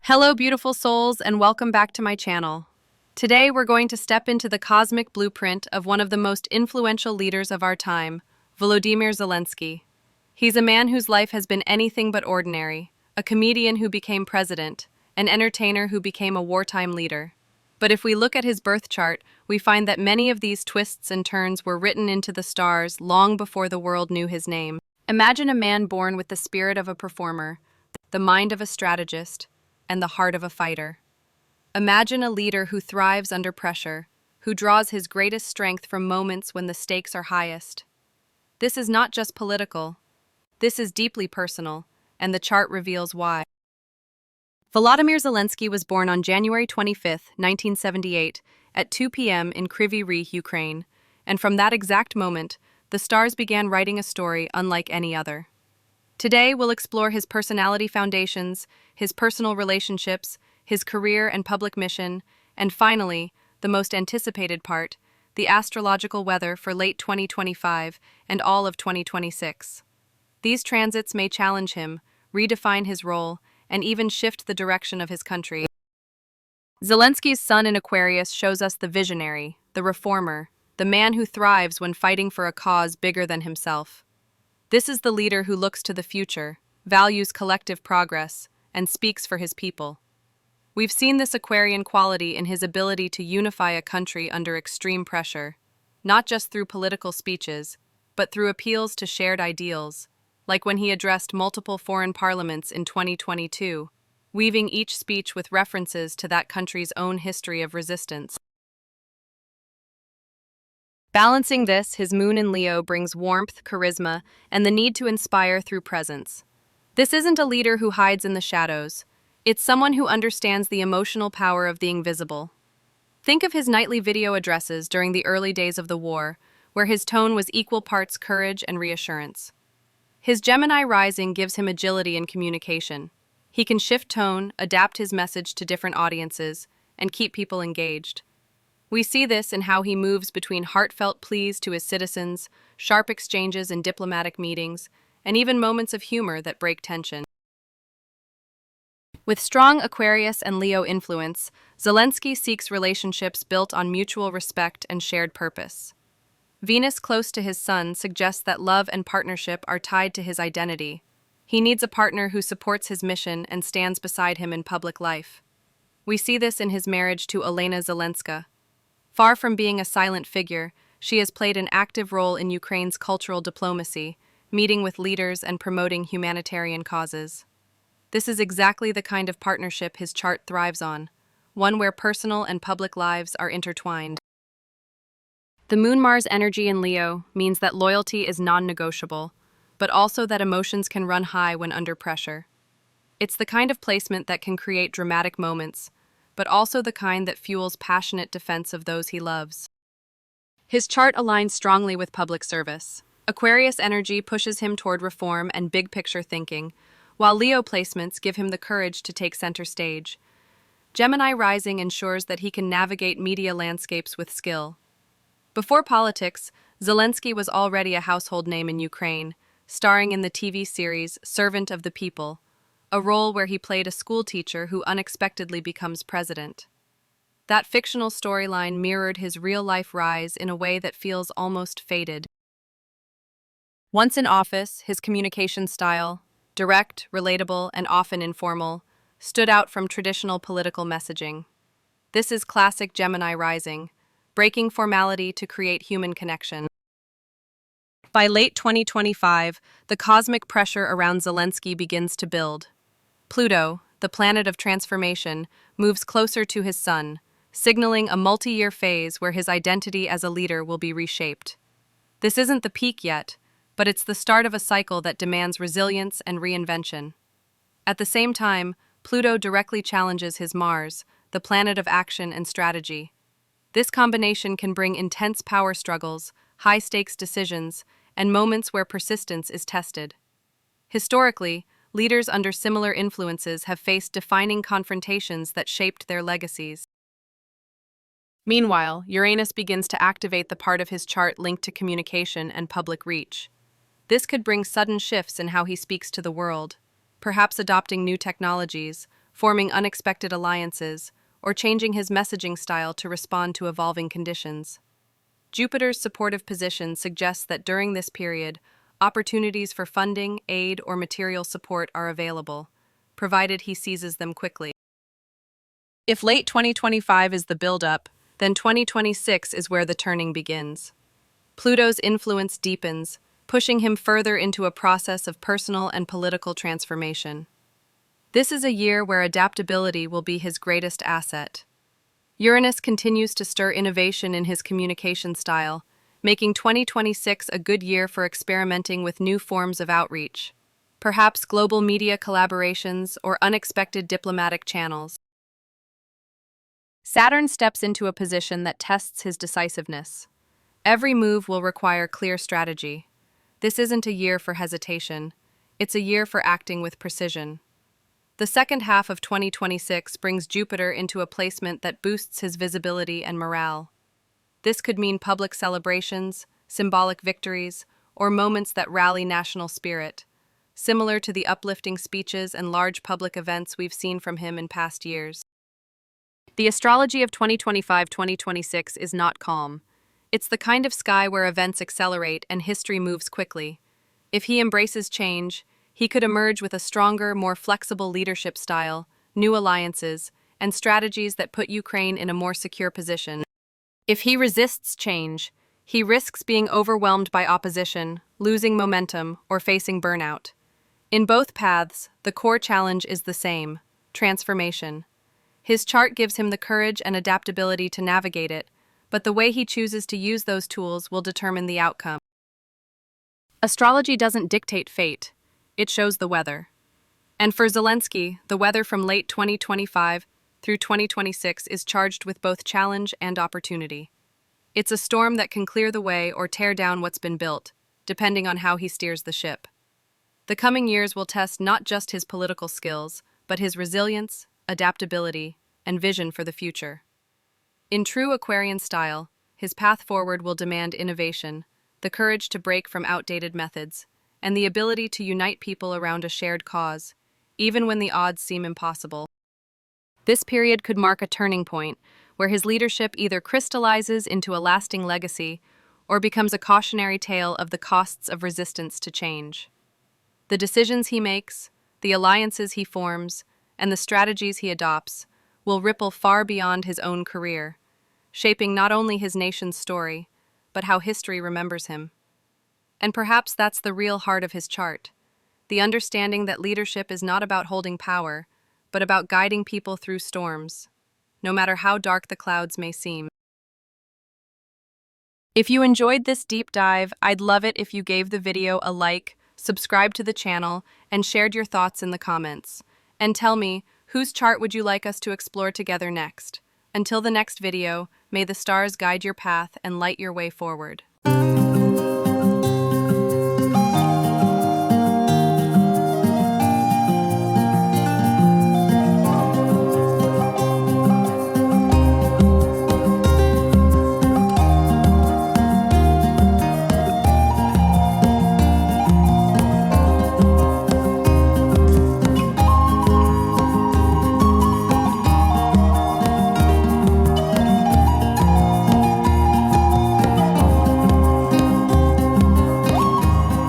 Hello, beautiful souls, and welcome back to my channel. Today, we're going to step into the cosmic blueprint of one of the most influential leaders of our time, Volodymyr Zelenskyy. He's a man whose life has been anything but ordinary, a comedian who became president, an entertainer who became a wartime leader. But if we look at his birth chart, we find that many of these twists and turns were written into the stars long before the world knew his name. Imagine a man born with the spirit of a performer, the mind of a strategist, and the heart of a fighter. Imagine a leader who thrives under pressure, who draws his greatest strength from moments when the stakes are highest. This is not just political. This is deeply personal, and the chart reveals why. Volodymyr Zelenskyy was born on January 25, 1978, at 2 p.m. in Kryvyi Rih, Ukraine, and from that exact moment, the stars began writing a story unlike any other. Today, we'll explore his personality foundations, his personal relationships, his career and public mission, and finally, the most anticipated part, the astrological weather for late 2025 and all of 2026. These transits may challenge him, redefine his role, and even shift the direction of his country. Zelenskyy's sun in Aquarius shows us the visionary, the reformer, the man who thrives when fighting for a cause bigger than himself. This is the leader who looks to the future, values collective progress, and speaks for his people. We've seen this Aquarian quality in his ability to unify a country under extreme pressure, not just through political speeches, but through appeals to shared ideals, like when he addressed multiple foreign parliaments in 2022, weaving each speech with references to that country's own history of resistance. Balancing this, his moon in Leo brings warmth, charisma, and the need to inspire through presence. This isn't a leader who hides in the shadows. It's someone who understands the emotional power of the invisible. Think of his nightly video addresses during the early days of the war, where his tone was equal parts courage and reassurance. His Gemini Rising gives him agility in communication. He can shift tone, adapt his message to different audiences, and keep people engaged. We see this in how he moves between heartfelt pleas to his citizens, sharp exchanges in diplomatic meetings, and even moments of humor that break tension. With strong Aquarius and Leo influence, Zelenskyy seeks relationships built on mutual respect and shared purpose. Venus close to his sun suggests that love and partnership are tied to his identity. He needs a partner who supports his mission and stands beside him in public life. We see this in his marriage to Olena Zelenska. Far from being a silent figure, she has played an active role in Ukraine's cultural diplomacy, meeting with leaders and promoting humanitarian causes. This is exactly the kind of partnership his chart thrives on, one where personal and public lives are intertwined. The Moon-Mars energy in Leo means that loyalty is non-negotiable, but also that emotions can run high when under pressure. It's the kind of placement that can create dramatic moments, but also the kind that fuels passionate defense of those he loves. His chart aligns strongly with public service. Aquarius energy pushes him toward reform and big-picture thinking, while Leo placements give him the courage to take center stage. Gemini Rising ensures that he can navigate media landscapes with skill. Before politics, Zelenskyy was already a household name in Ukraine, starring in the TV series Servant of the People, a role where he played a schoolteacher who unexpectedly becomes president. That fictional storyline mirrored his real-life rise in a way that feels almost fated. Once in office, his communication style, direct, relatable, and often informal, stood out from traditional political messaging. This is classic Gemini Rising, breaking formality to create human connection. By late 2025, the cosmic pressure around Zelenskyy begins to build. Pluto, the planet of transformation, moves closer to his sun, signaling a multi-year phase where his identity as a leader will be reshaped. This isn't the peak yet, but it's the start of a cycle that demands resilience and reinvention. At the same time, Pluto directly challenges his Mars, the planet of action and strategy. This combination can bring intense power struggles, high-stakes decisions, and moments where persistence is tested. Historically, leaders under similar influences have faced defining confrontations that shaped their legacies. Meanwhile, Uranus begins to activate the part of his chart linked to communication and public reach. This could bring sudden shifts in how he speaks to the world, perhaps adopting new technologies, forming unexpected alliances, or changing his messaging style to respond to evolving conditions. Jupiter's supportive position suggests that during this period, opportunities for funding, aid, or material support are available, provided he seizes them quickly. If late 2025 is the build-up, then 2026 is where the turning begins. Pluto's influence deepens, pushing him further into a process of personal and political transformation. This is a year where adaptability will be his greatest asset. Uranus continues to stir innovation in his communication style, making 2026 a good year for experimenting with new forms of outreach, perhaps global media collaborations or unexpected diplomatic channels. Saturn steps into a position that tests his decisiveness. Every move will require clear strategy. This isn't a year for hesitation. It's a year for acting with precision. The second half of 2026 brings Jupiter into a placement that boosts his visibility and morale. This could mean public celebrations, symbolic victories, or moments that rally national spirit, similar to the uplifting speeches and large public events we've seen from him in past years. The astrology of 2025-2026 is not calm. It's the kind of sky where events accelerate and history moves quickly. If he embraces change, he could emerge with a stronger, more flexible leadership style, new alliances, and strategies that put Ukraine in a more secure position. If he resists change, he risks being overwhelmed by opposition, losing momentum, or facing burnout. In both paths, the core challenge is the same: transformation. His chart gives him the courage and adaptability to navigate it, but the way he chooses to use those tools will determine the outcome. Astrology doesn't dictate fate, it shows the weather. And for Zelenskyy, the weather from late 2025 through 2026 is charged with both challenge and opportunity. It's a storm that can clear the way or tear down what's been built, depending on how he steers the ship. The coming years will test not just his political skills, but his resilience, adaptability, and vision for the future. In true Aquarian style, his path forward will demand innovation, the courage to break from outdated methods, and the ability to unite people around a shared cause, even when the odds seem impossible. This period could mark a turning point, where his leadership either crystallizes into a lasting legacy or becomes a cautionary tale of the costs of resistance to change. The decisions he makes, the alliances he forms, and the strategies he adopts will ripple far beyond his own career, shaping not only his nation's story, but how history remembers him. And perhaps that's the real heart of his chart, the understanding that leadership is not about holding power, but about guiding people through storms, no matter how dark the clouds may seem. If you enjoyed this deep dive, I'd love it if you gave the video a like, subscribed to the channel, and shared your thoughts in the comments. And tell me, whose chart would you like us to explore together next? Until the next video, may the stars guide your path and light your way forward.